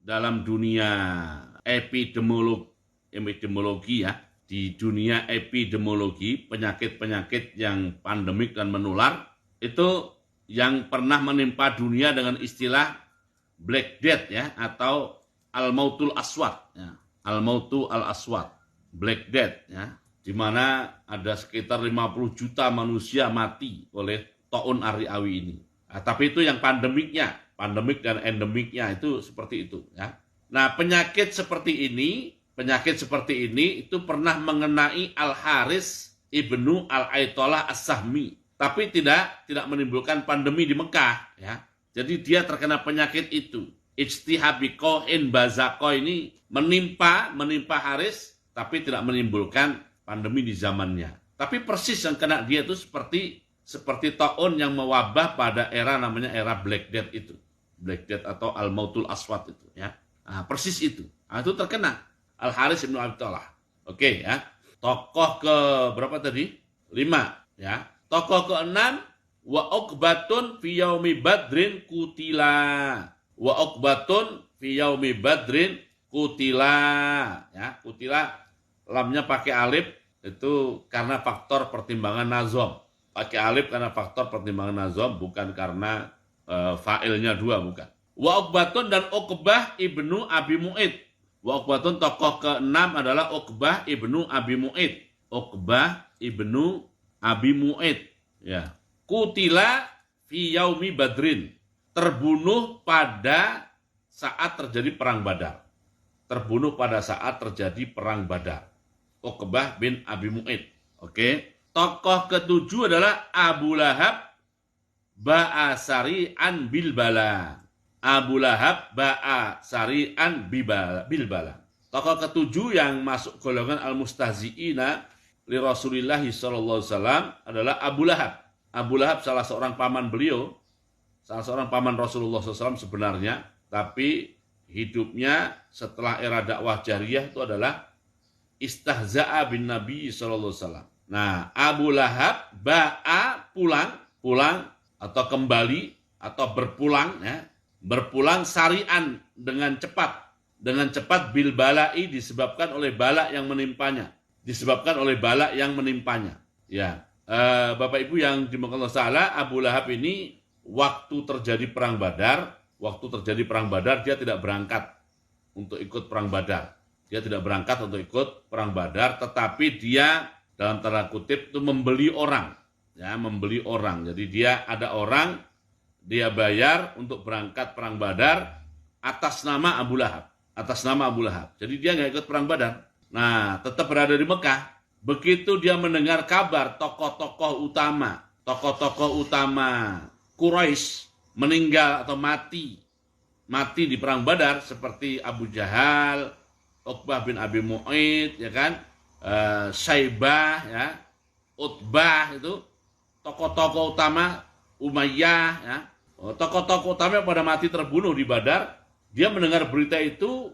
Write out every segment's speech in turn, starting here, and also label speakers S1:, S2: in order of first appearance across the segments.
S1: dalam dunia epidemiologi ya, di dunia epidemiologi, penyakit-penyakit yang pandemik dan menular, itu yang pernah menimpa dunia dengan istilah Black Death ya, atau Al-Mautul Aswad ya. Al-Mautu Al-Aswad, Black Death ya, di mana ada sekitar 50 juta manusia mati oleh taun Ari-Awi ini. Nah, tapi itu yang pandemiknya, pandemik dan endemiknya itu seperti itu ya. Nah, penyakit seperti ini itu pernah mengenai Al-Haris ibnu Al-Aitollah As-Sahmi, tapi tidak menimbulkan pandemi di Mekah ya. Jadi dia terkena penyakit itu. Ijtihabiko in bazako ini menimpa Haris, tapi tidak menimbulkan pandemi di zamannya. Tapi persis yang kena dia itu seperti taun yang mewabah pada era namanya era Black Death itu. Black Death atau Al-Mautul Aswad itu ya. Nah, persis itu. Nah, itu terkena Al-Haris ibnu Abdullah. Oke ya. Tokoh ke berapa tadi? 5 ya. Tokoh ke-6, wa uqbatun fi yaumi badrin kutila. Wa uqbatun fi yaumi badrin kutila ya. Kutila lamnya pakai alif itu karena faktor pertimbangan nazom. Pakai alif karena faktor pertimbangan nazom, bukan karena fa'ilnya 2, bukan. Wa uqbatun dan Uqbah ibnu Abi Mu'id. Wa uqbatun tokoh ke-6 adalah Uqbah ibnu Abi Mu'id. Uqbah ibnu Abi Mu'id ya. Kutila fi yaumi badrin. Terbunuh pada saat terjadi perang Badar. Terbunuh pada saat terjadi perang Badar. Uqbah bin Abi Mu'id. Oke. Tokoh ke-7 adalah Abu Lahab ba'a sari'an bilbala. Abu Lahab ba'a sari'an bilbala. Tokoh ke-7 yang masuk golongan al-mustahzi'ina li Rasulillah sallallahu alaihi wasallam adalah Abu Lahab. Abu Lahab salah seorang paman beliau, salah seorang paman Rasulullah SAW sebenarnya, tapi hidupnya setelah era dakwah jariyah itu adalah istahza'a bin Nabi SAW. Nah, Abu Lahab ba'a pulang atau kembali atau berpulang ya, berpulang sari'an dengan cepat bil bala'i disebabkan oleh bala yang menimpanya, ya. Bapak Ibu yang dimuliakan Allah Ta'ala, Abu Lahab ini waktu terjadi perang Badar dia tidak berangkat untuk ikut perang Badar. Tetapi dia dalam tanda kutip itu membeli orang. Jadi dia ada orang, dia bayar untuk berangkat perang Badar atas nama Abu Lahab. Jadi dia nggak ikut perang Badar. Nah, tetap berada di Mekah. Begitu dia mendengar kabar tokoh-tokoh utama Quraisy meninggal atau mati di perang Badar seperti Abu Jahal, Uqbah bin Abi Mu'id, ya kan, Syaibah, ya, Utbah, itu tokoh-tokoh utama, Umayyah, ya, tokoh-tokoh utama yang pada mati terbunuh di Badar. Dia mendengar berita itu,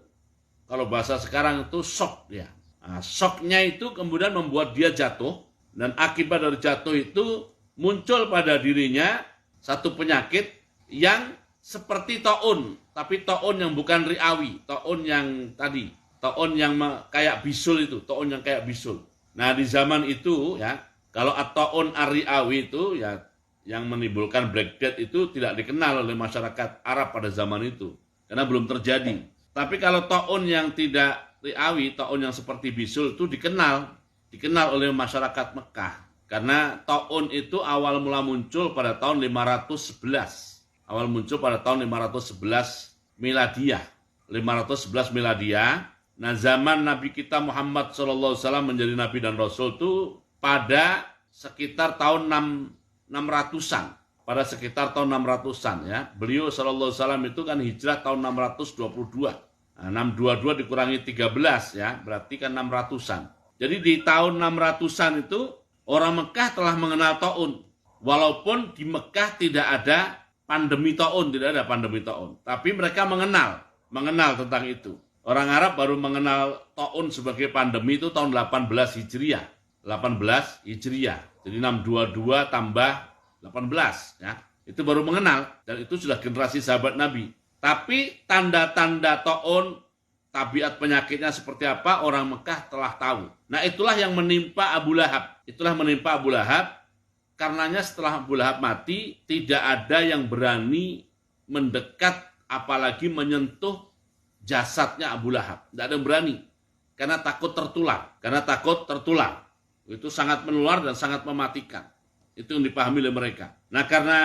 S1: kalau bahasa sekarang itu shock dia. Nah, shocknya itu kemudian membuat dia jatuh, dan akibat dari jatuh itu muncul pada dirinya satu penyakit yang seperti taun, tapi taun yang bukan riawi, taun yang kayak bisul itu, taun yang kayak bisul. Nah, di zaman itu ya, kalau taun ar-riawi itu ya yang menimbulkan Black Death itu tidak dikenal oleh masyarakat Arab pada zaman itu karena belum terjadi. Tapi kalau taun yang tidak riawi, taun yang seperti bisul itu dikenal oleh masyarakat Mekah. Karena taun itu awal mula muncul pada tahun 511. Miladiyah. Nah, zaman Nabi kita Muhammad SAW menjadi Nabi dan Rasul itu pada sekitar tahun 600-an. Ya. Beliau SAW itu kan hijrah tahun 622. Nah, 622 dikurangi 13 ya, berarti kan 600-an. Jadi di tahun 600-an itu orang Mekah telah mengenal taun. Walaupun di Mekah tidak ada pandemi taun. Tapi mereka mengenal tentang itu. Orang Arab baru mengenal taun sebagai pandemi itu tahun 18 Hijriah. Jadi 622 tambah 18 ya. Itu baru mengenal, dan itu sudah generasi sahabat Nabi. Tapi tanda-tanda taun, tabiat penyakitnya seperti apa, orang Mekah telah tahu. Nah, itulah yang menimpa Abu Lahab. Itulah menimpa Abu Lahab. Karenanya setelah Abu Lahab mati, tidak ada yang berani mendekat apalagi menyentuh jasadnya Abu Lahab. Tidak ada yang berani. Karena takut tertular. Itu sangat menular dan sangat mematikan. Itu yang dipahami oleh mereka. Nah, karena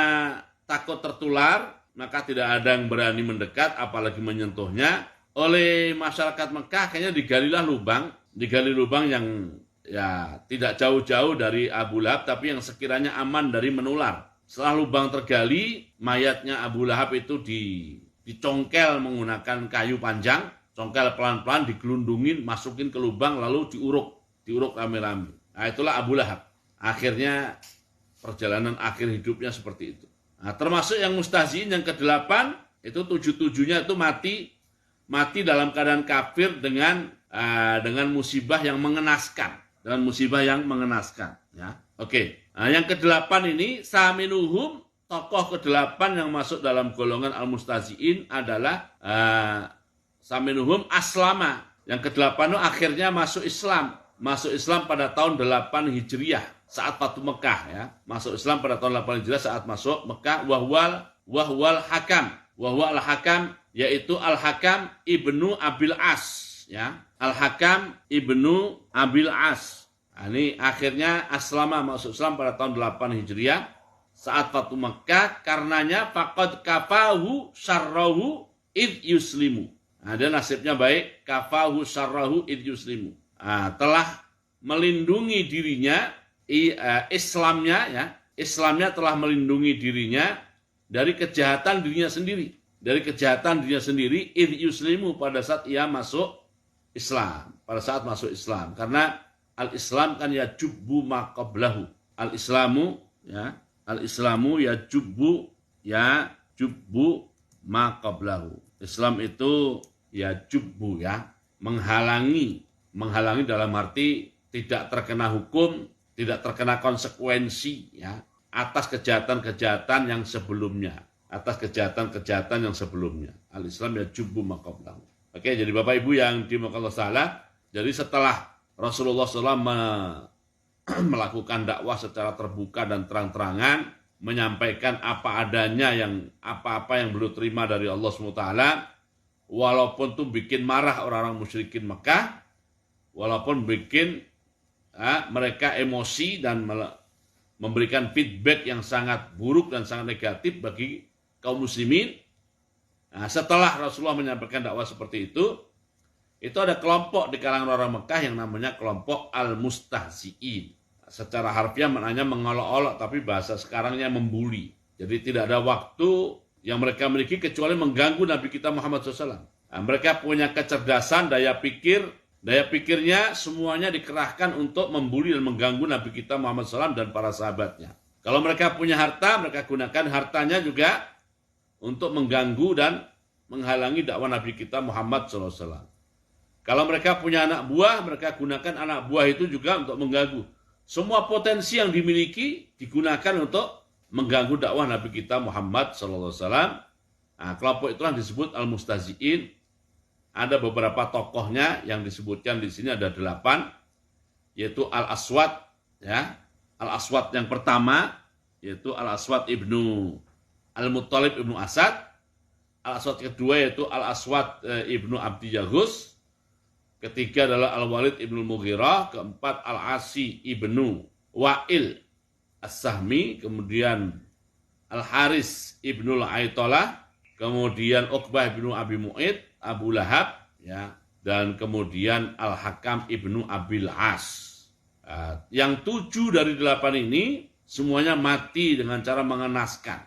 S1: takut tertular, maka tidak ada yang berani mendekat apalagi menyentuhnya. Oleh masyarakat Mekah akhirnya digali lubang yang ya tidak jauh-jauh dari Abu Lahab, tapi yang sekiranya aman dari menular. Setelah lubang tergali, mayatnya Abu Lahab itu dicongkel menggunakan kayu panjang, congkel pelan-pelan, digelundungin, masukin ke lubang, lalu diuruk rame-rame. Nah, itulah Abu Lahab. Akhirnya perjalanan akhir hidupnya seperti itu. Nah, termasuk yang mustahziin yang ke-8, itu 7-7-nya itu mati dalam keadaan kafir dengan musibah yang mengenaskan. Ya. Oke. Nah, yang ke-8 ini Saminuhum, tokoh ke-8 yang masuk dalam golongan al-mustahziin adalah Saminuhum Aslama. Yang ke-8 itu akhirnya masuk Islam pada tahun 8 Hijriah saat Fatu Mekah, ya. Masuk Islam pada tahun 8 Hijriah saat masuk Mekah. Wahwal Hakam, yaitu Al-Hakam ibnu Abil As, ya. Al-Hakam ibnu Abil As. Nah, ini akhirnya Aslama masuk Islam pada tahun 8 Hijriah saat Fatu Mekah, karenanya faqad kafahu syarrahu id yuslimu. Nah, dia nasibnya baik, kafahu syarrahu id yuslimu. Nah, telah melindungi dirinya, Islamnya, ya. Islamnya telah melindungi dirinya dari kejahatan dirinya sendiri, id yuslimu, pada saat ia masuk Islam, karena al-Islam kan ya jubbu ma qablahu. Al-Islamu ya jubbu ma qablahu. Islam itu ya jubbu, ya, menghalangi dalam arti tidak terkena hukum, tidak terkena konsekuensi, ya, atas kejahatan-kejahatan yang sebelumnya. Al-Islam ya jubbu ma qablahu. Oke, jadi Bapak Ibu yang dimuliakan Allah Ta'ala, jadi setelah Rasulullah SAW melakukan dakwah secara terbuka dan terang-terangan, menyampaikan apa adanya, apa-apa yang beliau terima dari Allah SWT, walaupun itu bikin marah orang-orang musyrikin Mekah, walaupun bikin mereka emosi dan memberikan feedback yang sangat buruk dan sangat negatif bagi kaum muslimin. Nah, setelah Rasulullah menyampaikan dakwah seperti itu ada kelompok di kalangan orang Mekah yang namanya kelompok al-mustahziin. Secara harfiah maknanya mengolok-olok, tapi bahasa sekarangnya membuli. Jadi tidak ada waktu yang mereka miliki kecuali mengganggu Nabi kita Muhammad SAW. Nah, mereka punya kecerdasan, daya pikirnya semuanya dikerahkan untuk membuli dan mengganggu Nabi kita Muhammad SAW dan para sahabatnya. Kalau mereka punya harta, mereka gunakan hartanya juga untuk mengganggu dan menghalangi dakwah Nabi kita Muhammad SAW. Kalau mereka punya anak buah, mereka gunakan anak buah itu juga untuk mengganggu. Semua potensi yang dimiliki digunakan untuk mengganggu dakwah Nabi kita Muhammad SAW. Nah, kelompok itulah disebut al-mustahziin. Ada beberapa tokohnya yang disebutkan di sini, ada 8, yaitu Al-Aswad, ya. Al-Aswad yang pertama yaitu Al-Aswad ibnu Al-Muttalib ibnu Asad. Al-Aswad kedua yaitu Al-Aswad ibnu Abdi Yahus. Ketiga adalah Al-Walid ibnu Mughirah. Keempat Al-Asi ibnu Wa'il As-Sahmi. Kemudian Al-Haris ibnu Al-Aitolah. Kemudian Uqbah ibnu Abi Mu'id, Abu Lahab, ya. Dan kemudian Al-Hakam ibnu Abil As. Yang 7 dari 8 ini semuanya mati dengan cara mengenaskan.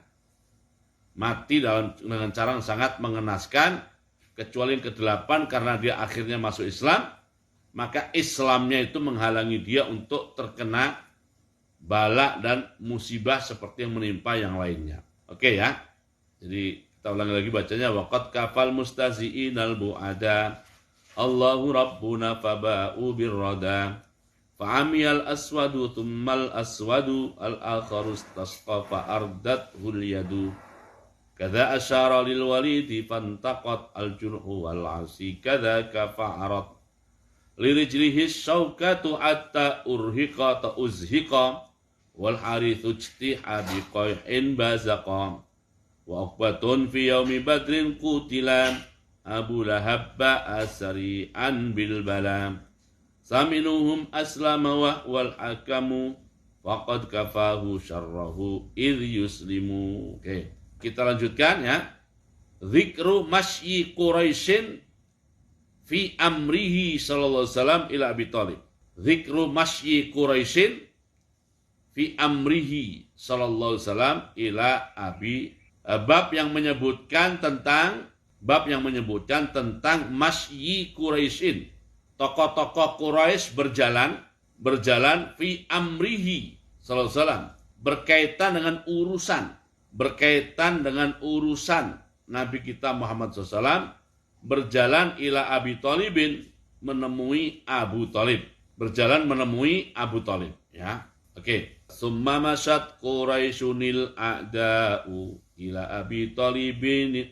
S1: Dengan cara yang sangat mengenaskan, kecuali yang ke-8 karena dia akhirnya masuk Islam, maka Islamnya itu menghalangi dia untuk terkena bala dan musibah seperti yang menimpa yang lainnya. Oke, ya. Jadi kita ulangi lagi bacanya, waqad kafal mustazi'in al-bu'ada Allahu rabbuna faba'u birrada fa'amiyal aswadu thummal aswadu al-akharu istasqa fa'ardathul yadu. Kadza asyara lil walidi fantaqat al junhu wal asi kadzaka fa'arat lirijlihi syaukatu atta urhiqa ta uzhiqa wal harithu ijtiha biqai'in bazaqa wa uqbatun fi yaumi badrin qutilan Abu Lahab asari'an bil balam saminuhum aslama wa wal hakamu faqad kafahu syarrahu idh yuslimu. Oke, kita lanjutkan ya. Zikru masyi Quraisyin fi amrihi sallallahu alaihi wasallam ila Abi Thalib. Zikru masyi Quraisyin fi amrihi sallallahu alaihi wasallam ila Abi, bab yang menyebutkan tentang masyi Quraisyin, tokoh-tokoh Quraisy berjalan fi amrihi sallallahu alaihi wasallam, berkaitan dengan urusan Nabi kita Muhammad SAW, berjalan ila Abi Thalibin, menemui Abu Thalib, ya. Oke. Summa masyat Quraisyunil a'da'u ila Abi Talibinin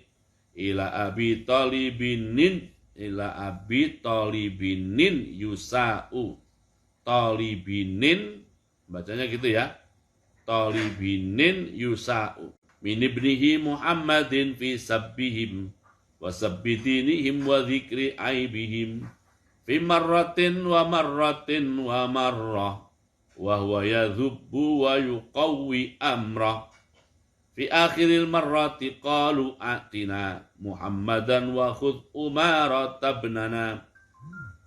S1: yusa'u. Talibinin bacanya gitu ya. Talibinin yusa'u min ibnihi Muhammadin fi sabbihim wa sabbidinihim wa dzikri aibihim fi marratin wa marrah wa huwa yadhubbu wa yuqawwi amrah. Fi akhiril marrati qalu atina Muhammadan wa khudh Umara tabnana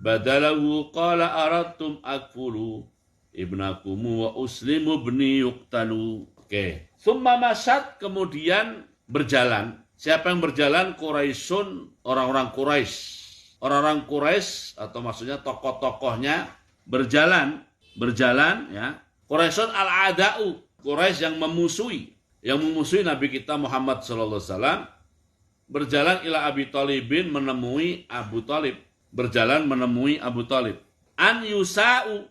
S1: badalahu qala aradtum akfulu ibnakum wa uslimu ibni yuqtalu. Oke. Summa masyad, kemudian berjalan. Siapa yang berjalan? Quraisyun, orang-orang Quraisy atau maksudnya tokoh-tokohnya berjalan ya. Quraisyun al-ada'u, Quraisy yang memusuhi Nabi kita Muhammad sallallahu alaihi wasallam, berjalan ila Abi Thalibin, menemui Abu Thalib, an yusa'u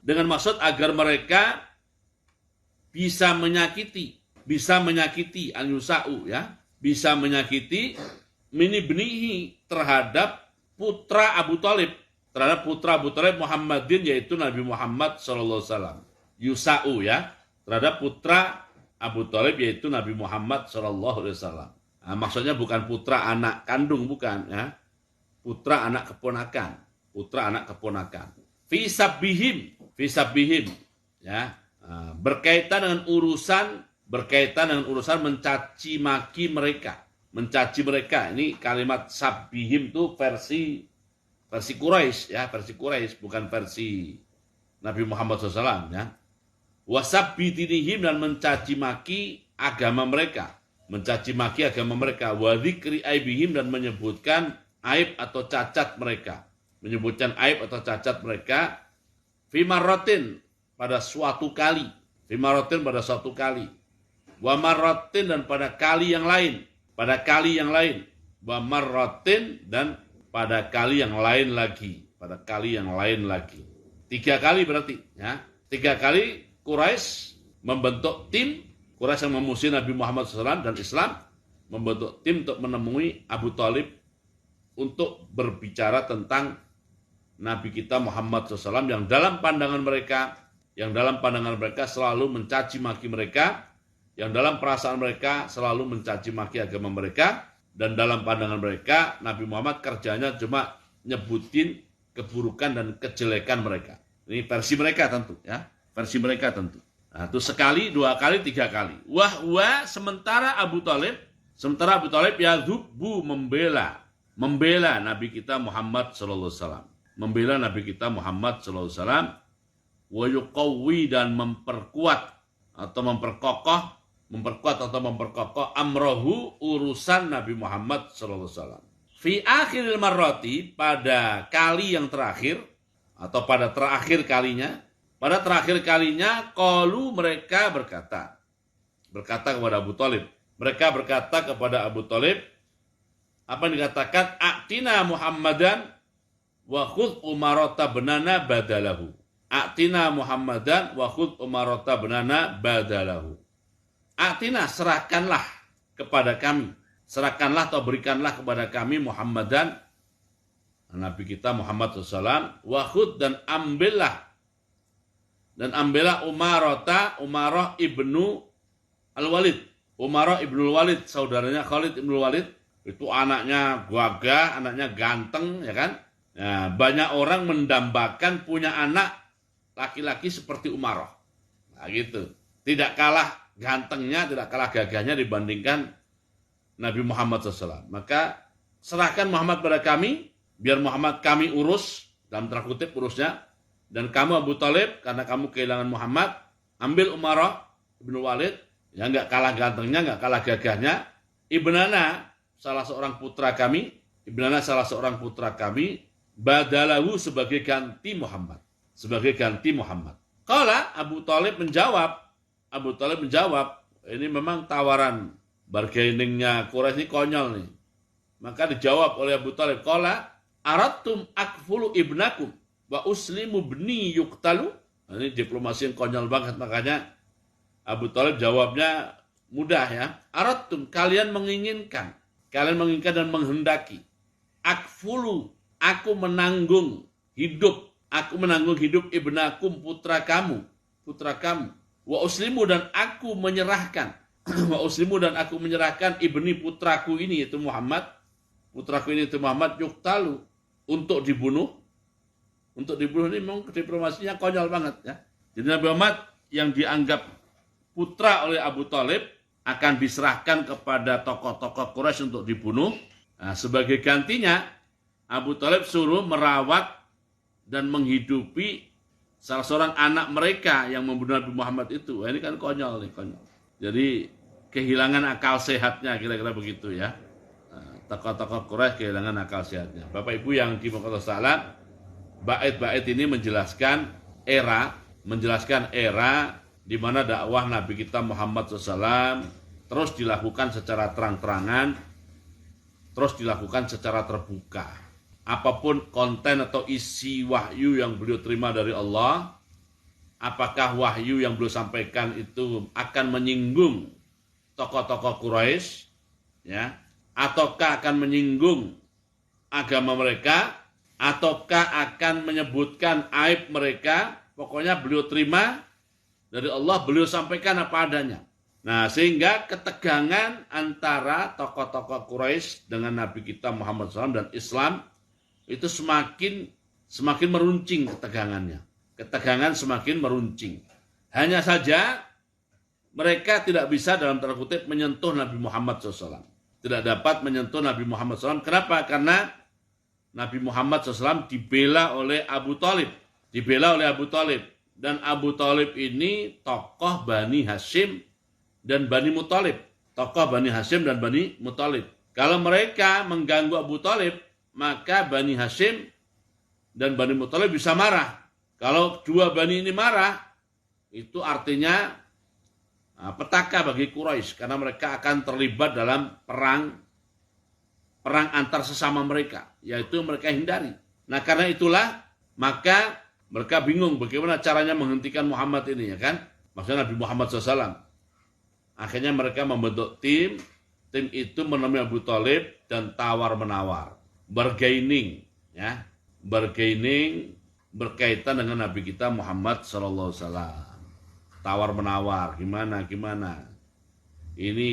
S1: dengan maksud agar mereka bisa menyakiti an yusa'u ya, bisa menyakiti min ibnihi, terhadap putra Abu Thalib Muhammadin, yaitu Nabi Muhammad sallallahu alaihi wasallam. Yusa'u ya, terhadap putra Abu Thalib, yaitu Nabi Muhammad sallallahu alaihi wasallam. Nah, maksudnya bukan putra anak kandung, bukan ya. Putra anak keponakan. Fi sabbihim ya. Nah, berkaitan dengan urusan mencaci maki mereka. Ini kalimat sabbihim itu versi Quraisy ya, bukan versi Nabi Muhammad SAW ya. Wasabbidinihim, dan mencaci maki agama mereka, wa dzikri aibihim, dan menyebutkan aib atau cacat mereka, fi marratin, pada suatu kali, wa marratin, dan pada kali yang lain, wa marratin, dan pada kali yang lain lagi, 3 kali berarti ya. 3 kali Quraisy membentuk tim, Quraisy yang memusuhi Nabi Muhammad SAW dan Islam, membentuk tim untuk menemui Abu Thalib untuk berbicara tentang Nabi kita Muhammad SAW yang dalam pandangan mereka selalu mencaci maki mereka, yang dalam perasaan mereka selalu mencaci maki agama mereka, dan dalam pandangan mereka Nabi Muhammad kerjanya cuma nyebutin keburukan dan kejelekan mereka. Ini versi mereka tentu ya. Nah, itu sekali, 2 kali, 3 kali. Wahwa, sementara Abu Thalib yadhubbu, membela Nabi kita Muhammad sallallahu alaihi wasallam, wa yuqawwi, dan memperkuat atau memperkokoh amrohu, urusan Nabi Muhammad sallallahu alaihi wasallam. Fi akhiril marrati, pada kali yang terakhir atau pada terakhir kalinya, qalu, mereka berkata kepada Abu Thalib. Apa yang dikatakan? A'tina Muhammadan wa khudh Umara tabnana badalahu. A'tina, serahkanlah kepada kami. Serahkanlah atau berikanlah kepada kami Muhammadan, Nabi kita Muhammad SAW, wahud dan ambillah Umarah ibnu Al-Walid. Umarah ibnu Al-Walid, saudaranya Khalid ibnu Al-Walid, itu anaknya gagah, anaknya ganteng, ya kan? Nah, banyak orang mendambakan punya anak laki-laki seperti Umarah. Nah, gitu. Tidak kalah gantengnya, tidak kalah gagahnya dibandingkan Nabi Muhammad SAW. Maka serahkan Muhammad pada kami, biar Muhammad kami urus, dalam tanda kutip urusnya. Dan kamu Abu Thalib, karena kamu kehilangan Muhammad, ambil Umarah ibnu Walid, yang nggak kalah gantengnya, nggak kalah gagahnya. Ibnana, salah seorang putra kami, badalahu sebagai ganti Muhammad. Kala Abu Thalib menjawab, ini memang tawaran bargainingnya Quraisy ini konyol nih. Maka dijawab oleh Abu Thalib, kala aradtum akfulu ibnakum wa uslimu bni yuktalu. Nah, ini diplomasi yang konyol banget, makanya Abu Thalib jawabnya mudah ya. Aradtum, kalian menginginkan dan menghendaki. Akfulu, aku menanggung hidup ibnakum, putra kamu. Wa uslimu, dan aku menyerahkan ibni putraku ini yaitu Muhammad, yuktalu, untuk dibunuh. Ini memang diplomasinya konyol banget ya. Jadi Nabi Muhammad yang dianggap putra oleh Abu Thalib akan diserahkan kepada tokoh-tokoh Quraisy untuk dibunuh. Nah, sebagai gantinya Abu Thalib suruh merawat dan menghidupi salah seorang anak mereka yang membunuh Nabi Muhammad itu. Ini kan konyol. Jadi kehilangan akal sehatnya, kira-kira begitu ya. Tokoh-tokoh Quraisy kehilangan akal sehatnya. Bapak Ibu yang dimuliakan Allah Ta'ala, bait-bait ini menjelaskan era di mana dakwah Nabi kita Muhammad SAW terus dilakukan secara terang-terangan, terus dilakukan secara terbuka. Apapun konten atau isi wahyu yang beliau terima dari Allah, apakah wahyu yang beliau sampaikan itu akan menyinggung tokoh-tokoh Quraisy, ya, ataukah akan menyinggung agama mereka, ataukah akan menyebutkan aib mereka, pokoknya beliau terima dari Allah, beliau sampaikan apa adanya. Nah, sehingga ketegangan antara tokoh-tokoh Quraisy dengan Nabi kita Muhammad SAW dan Islam itu semakin meruncing ketegangannya. Ketegangan semakin meruncing. Hanya saja mereka tidak bisa dalam tanda kutip menyentuh Nabi Muhammad SAW. Tidak dapat menyentuh Nabi Muhammad SAW. Kenapa? Karena Nabi Muhammad SAW dibela oleh Abu Thalib. Dan Abu Thalib ini tokoh Bani Hashim dan Bani Muthalib. Kalau mereka mengganggu Abu Thalib, maka Bani Hashim dan Bani Muthalib bisa marah. Kalau dua Bani ini marah, itu artinya petaka bagi Quraisy, karena mereka akan terlibat dalam perang antar sesama mereka, yaitu mereka hindari. Nah, karena itulah maka mereka bingung bagaimana caranya menghentikan Muhammad ini, ya kan? Maksudnya Nabi Muhammad SAW. Akhirnya mereka membentuk tim itu menemui Abu Thalib dan tawar-menawar, bargaining, ya, berkaitan dengan Nabi kita Muhammad SAW. Tawar-menawar, gimana? Ini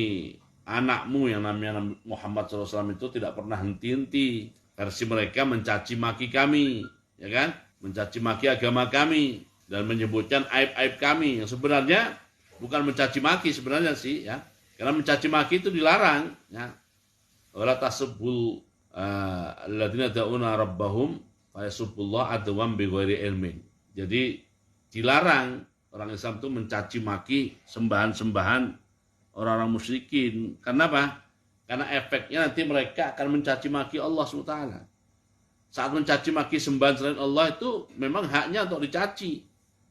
S1: anakmu yang namanya Muhammad SAW itu tidak pernah henti-henti. Versi mereka mencaci maki kami, ya kan? Mencaci maki agama kami dan menyebutkan aib-aib kami, yang sebenarnya bukan mencaci maki sebenarnya sih, ya. Karena mencaci maki itu dilarang, ya. Wala tasubul alladziina da'una rabbahum fa yasubbullah adwan bighairi ilmin. Jadi dilarang orang Islam itu mencaci maki sembahan-sembahan orang-orang musyrikin. Kenapa? Karena efeknya nanti mereka akan mencaci maki Allah SWT. Saat mencaci maki sembahan selain Allah itu memang haknya untuk dicaci.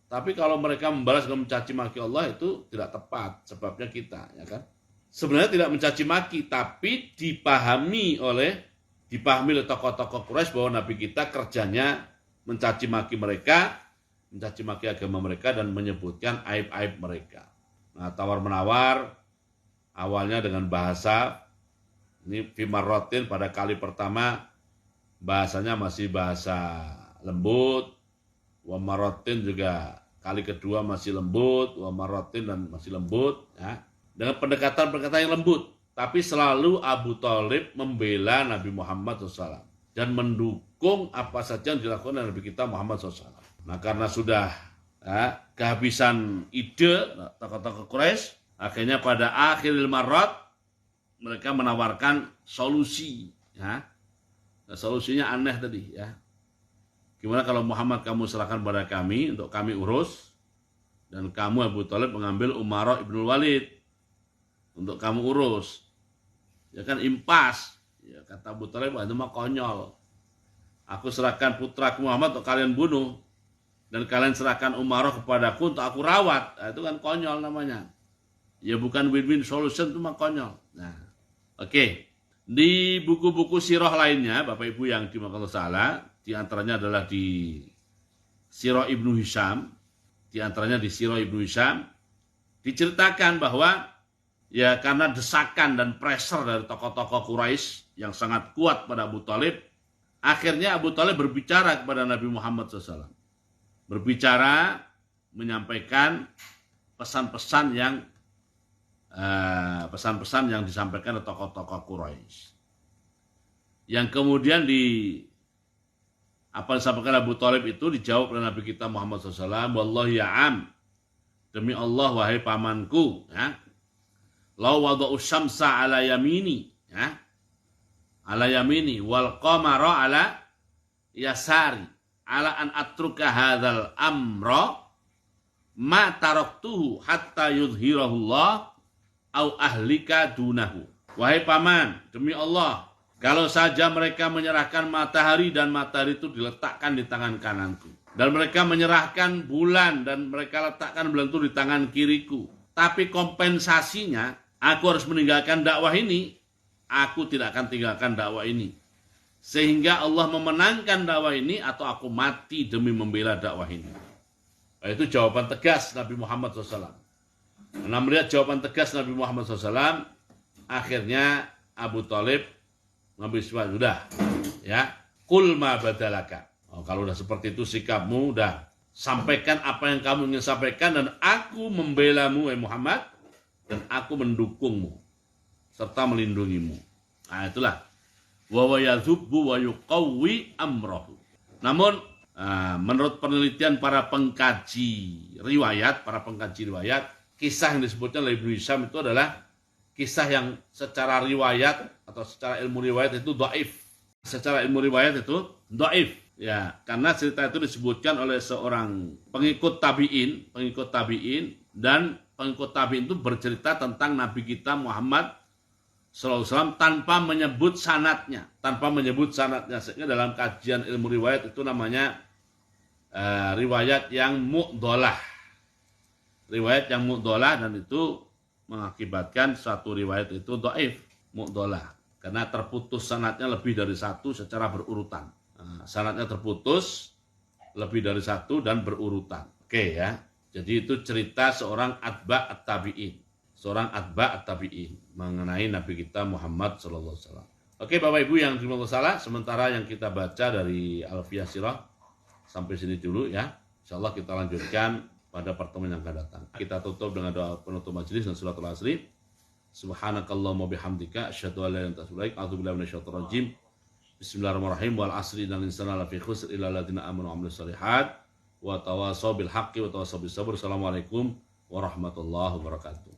S1: Tapi kalau mereka membalas dengan mencaci maki Allah itu tidak tepat. Sebabnya kita, ya kan? Sebenarnya tidak mencaci maki, tapi dipahami oleh tokoh-tokoh Quraisy bahwa Nabi kita kerjanya mencaci maki mereka, mencaci maki agama mereka dan menyebutkan aib-aib mereka. Nah, tawar-menawar awalnya dengan bahasa, ini fimarrotin pada kali pertama bahasanya masih bahasa lembut, wamarotin juga kali kedua masih lembut, wamarotin dan masih lembut, ya. Dengan pendekatan-pendekatan yang lembut. Tapi selalu Abu Thalib membela Nabi Muhammad SAW dan mendukung apa saja yang dilakukan oleh Nabi kita Muhammad SAW. Nah, karena sudah kehabisan ide tokoh-tokoh Quraisy, akhirnya pada akhiril marrat mereka menawarkan solusi. Ya. Nah, solusinya aneh tadi. Ya. Gimana kalau Muhammad kamu serahkan pada kami untuk kami urus, dan kamu Abu Thalib mengambil Umarah ibnul Walid untuk kamu urus. Ya kan impas. Ya, kata Abu Thalib, itu mah konyol. Aku serahkan putraku Muhammad untuk kalian bunuh, dan kalian serahkan Umarah kepadaku untuk aku rawat. Nah, itu kan konyol namanya. Ya bukan win-win solution, itu mah konyol. Nah, oke. Di buku-buku sirah lainnya, Bapak Ibu yang dimaksud salah, di antaranya adalah di Sirah Ibnu Hisham, di antaranya di Sirah Ibnu Hisham, diceritakan bahwa ya karena desakan dan pressure dari tokoh-tokoh Quraisy yang sangat kuat pada Abu Thalib, akhirnya Abu Thalib berbicara kepada Nabi Muhammad SAW. Berbicara, menyampaikan pesan-pesan yang disampaikan oleh tokoh-tokoh Quraisy. Yang kemudian apa yang disampaikan Abu Thalib itu dijawab oleh Nabi kita Muhammad SAW. Wallahi ya'am, demi Allah wahai pamanku, ya. Lau wada'u syamsa ala yamini, ya. Ala yamini wal qamara ala yasari ala an atruka hadzal amra ma taraktuhu hatta yudhhirahullah au ahlika dunahu. Wahai paman, demi Allah, kalau saja mereka menyerahkan matahari dan matahari itu diletakkan di tangan kananku, dan mereka menyerahkan bulan dan mereka letakkan bulan itu di tangan kiriku, tapi kompensasinya aku harus meninggalkan dakwah ini, aku tidak akan tinggalkan dakwah ini sehingga Allah memenangkan dakwah ini atau aku mati demi membela dakwah ini. Itu jawaban tegas Nabi Muhammad SAW. Nah, melihat jawaban tegas Nabi Muhammad SAW, akhirnya Abu Thalib mengambil suatu, sudah, ya, kul ma badalaka. Kalau udah seperti itu sikapmu, udah sampaikan apa yang kamu ingin sampaikan, dan aku membelamu, wahai Muhammad, dan aku mendukungmu serta melindungimu. Nah, itulah wa yadhubbu wa yuqawwi amrahu. Namun menurut penelitian para pengkaji riwayat, kisah yang disebutkan oleh Ibnu Hisham itu adalah kisah yang secara riwayat atau secara ilmu riwayat itu dhaif. Secara ilmu riwayat itu dhaif. Ya, karena cerita itu disebutkan oleh seorang pengikut tabi'in, dan pengikut tabi'in itu bercerita tentang Nabi kita Muhammad SAW tanpa menyebut sanadnya, sehingga dalam kajian ilmu riwayat itu namanya riwayat yang mu'dolah. Riwayat yang mu'dolah, dan itu mengakibatkan suatu riwayat itu dhaif, mu'dolah, karena terputus sanadnya lebih dari satu secara berurutan. Sanadnya terputus lebih dari satu dan berurutan. Oke, ya. Jadi itu cerita seorang atba' at-tabi'in. Mengenai Nabi kita Muhammad SAW. Oke, Bapak Ibu yang dimaksud, sementara yang kita baca dari Alfiyah Sirah sampai sini dulu, ya. Insyaallah kita lanjutkan pada pertemuan yang akan datang. Kita tutup dengan doa penutup majelis dan suratul asri. Subhanakallahumma bihamdika asyhadu an la ilaha illa anta astaghfiruka wa atubu ilaik. Bismillahirrahmanirrahim. Wal asri innal insana lafi khusr illa alladziina aamanu wa 'amilus shalihat wa tawashaw bil haqqi wa tawashaw bis sabr. Assalamualaikum warahmatullahi wabarakatuh.